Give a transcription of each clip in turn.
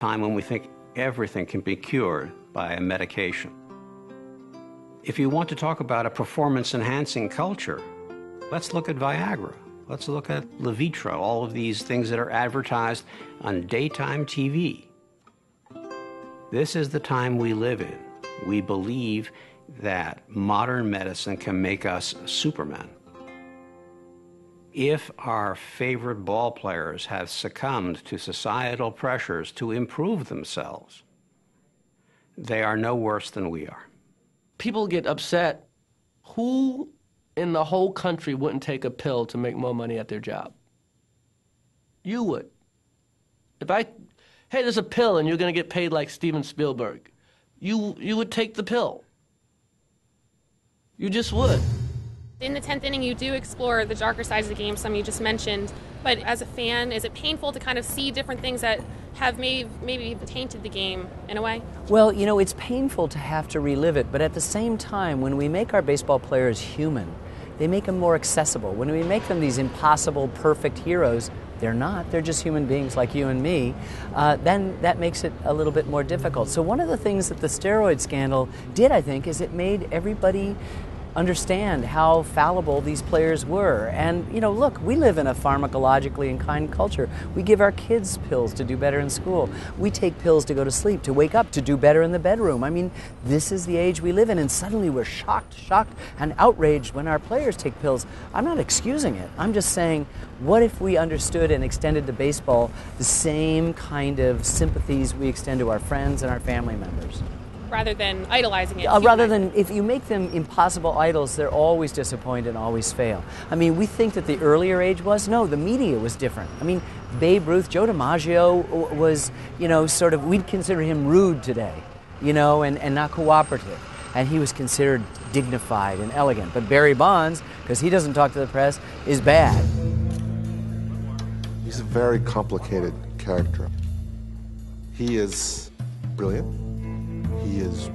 time when we think everything can be cured by a medication. If you want to talk about a performance-enhancing culture, let's look at Viagra. Let's look at Levitra, all of these things that are advertised on daytime TV. This is the time we live in. We believe that modern medicine can make us supermen. If our favorite ball players have succumbed to societal pressures to improve themselves, they are no worse than we are. People get upset. Who in the whole country wouldn't take a pill to make more money at their job? You would. Hey, there's a pill and you're going to get paid like Steven Spielberg, you would take the pill. You just would. In the 10th inning, you do explore the darker sides of the game, some you just mentioned. But as a fan, is it painful to kind of see different things that have maybe tainted the game in a way? Well, you know, it's painful to have to relive it, but at the same time, when we make our baseball players human, they make them more accessible. When we make them these impossible, perfect heroes, they're not. They're just human beings like you and me. Then that makes it a little bit more difficult. So one of the things that the steroid scandal did, I think, is it made everybody understand how fallible these players were. And, you know, look, we live in a pharmacologically inclined culture. We give our kids pills to do better in school. We take pills to go to sleep, to wake up, to do better in the bedroom. I mean, this is the age we live in, and suddenly we're shocked, and outraged when our players take pills. I'm not excusing it. I'm just saying, what if we understood and extended to baseball the same kind of sympathies we extend to our friends and our family members? Rather than idolizing it. Rather than, if you make them impossible idols, they're always disappointed and always fail. I mean, we think that the earlier age was, no, the media was different. I mean, Babe Ruth, Joe DiMaggio was, you know, sort of, we'd consider him rude today, you know, and not cooperative. And he was considered dignified and elegant. But Barry Bonds, because he doesn't talk to the press, is bad. He's a very complicated character. He is brilliant. He is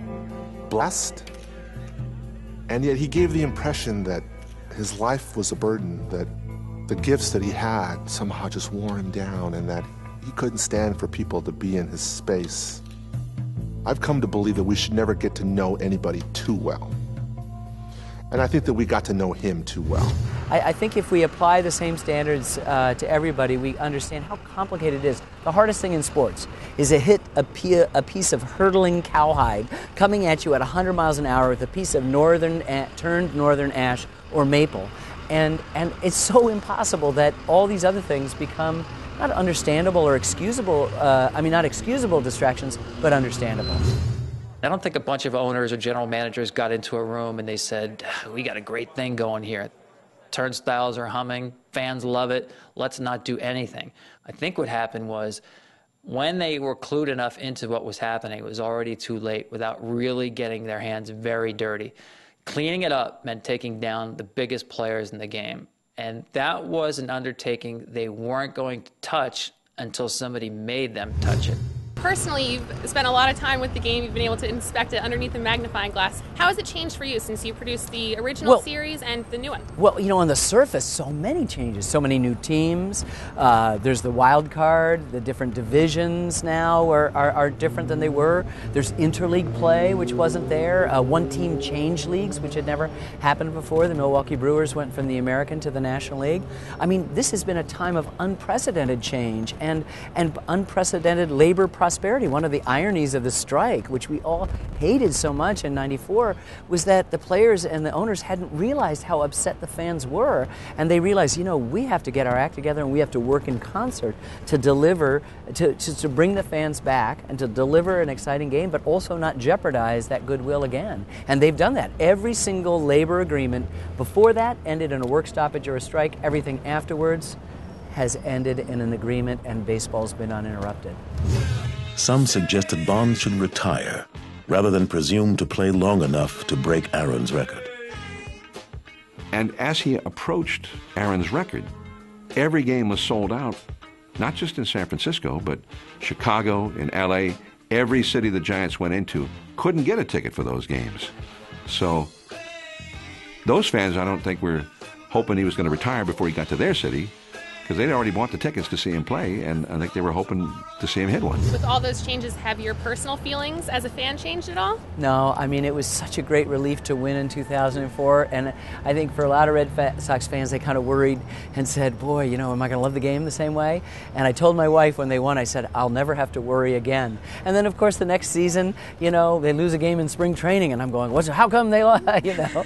blessed, and yet he gave the impression that his life was a burden, that the gifts that he had somehow just wore him down, and that he couldn't stand for people to be in his space. I've come to believe that we should never get to know anybody too well. And I think that we got to know him too well. I think if we apply the same standards to everybody, we understand how complicated it is. The hardest thing in sports is to hit a piece of hurtling cowhide coming at you at 100 miles an hour with a piece of turned northern ash or maple. And it's so impossible that all these other things become not understandable or excusable, not excusable distractions, but understandable. I don't think a bunch of owners or general managers got into a room and they said, we got a great thing going here. Turnstiles are humming, fans love it, let's not do anything. I think what happened was when they were clued enough into what was happening, it was already too late without really getting their hands very dirty. Cleaning it up meant taking down the biggest players in the game. And that was an undertaking they weren't going to touch until somebody made them touch it. Personally, you've spent a lot of time with the game. You've been able to inspect it underneath a magnifying glass. How has it changed for you since you produced the original series and the new one? Well, you know, on the surface, so many changes, so many new teams. There's the wild card, the different divisions now are different than they were. There's interleague play, which wasn't there. One team change leagues, which had never happened before. The Milwaukee Brewers went from the American to the National League. I mean, this has been a time of unprecedented change and unprecedented labor prosperity. One of the ironies of the strike, which we all hated so much in '94, was that the players and the owners hadn't realized how upset the fans were. And they realized, you know, we have to get our act together and we have to work in concert to deliver, to bring the fans back and to deliver an exciting game, but also not jeopardize that goodwill again. And they've done that. Every single labor agreement before that ended in a work stoppage or a strike. Everything afterwards has ended in an agreement, and baseball's been uninterrupted. Some suggested Bonds should retire rather than presume to play long enough to break Aaron's record. And as he approached Aaron's record, every game was sold out, not just in San Francisco, but Chicago, in LA, every city the Giants went into couldn't get a ticket for those games. So those fans, I don't think, were hoping he was going to retire before he got to their city. because they'd already bought the tickets to see him play, and I think they were hoping to see him hit one. With all those changes, have your personal feelings as a fan changed at all? No, I mean, it was such a great relief to win in 2004, and I think for a lot of Red Sox fans, they kind of worried and said, boy, you know, am I going to love the game the same way? And I told my wife when they won, I said, I'll never have to worry again. And then, of course, the next season, you know, they lose a game in spring training, and I'm going, how come they lost, you know?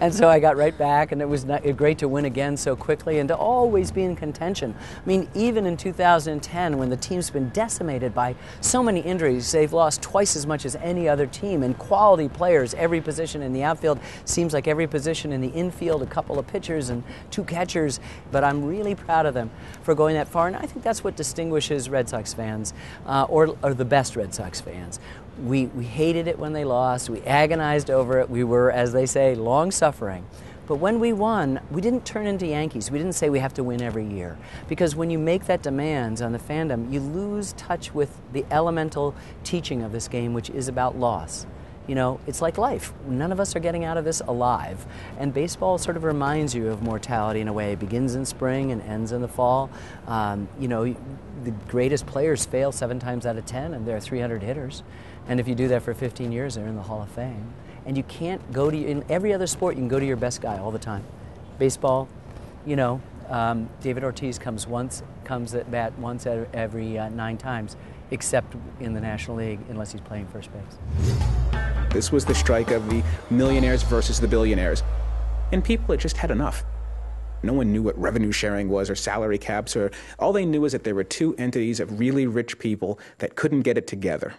And so I got right back, and it was great to win again so quickly and to always be in contention. I mean, even in 2010, when the team's been decimated by so many injuries, they've lost twice as much as any other team, and quality players, every position in the outfield, seems like every position in the infield, a couple of pitchers and 2 catchers, but I'm really proud of them for going that far, and I think that's what distinguishes Red Sox fans, or the best Red Sox fans. We hated it when they lost, we agonized over it, we were, as they say, long-suffering. But when we won, we didn't turn into Yankees. We didn't say we have to win every year. Because when you make that demands on the fandom, you lose touch with the elemental teaching of this game, which is about loss. You know, it's like life. None of us are getting out of this alive. And baseball sort of reminds you of mortality in a way. It begins in spring and ends in the fall. You know, the greatest players fail 7 times out of 10, and they're 300 hitters. And if you do that for 15 years, they're in the Hall of Fame. And you can't go to, in every other sport, you can go to your best guy all the time. Baseball, you know, David Ortiz comes at bat once every 9 times, except in the National League, unless he's playing first base. This was the strike of the millionaires versus the billionaires. And people had just had enough. No one knew what revenue sharing was or salary caps, or all they knew is that there were 2 entities of really rich people that couldn't get it together.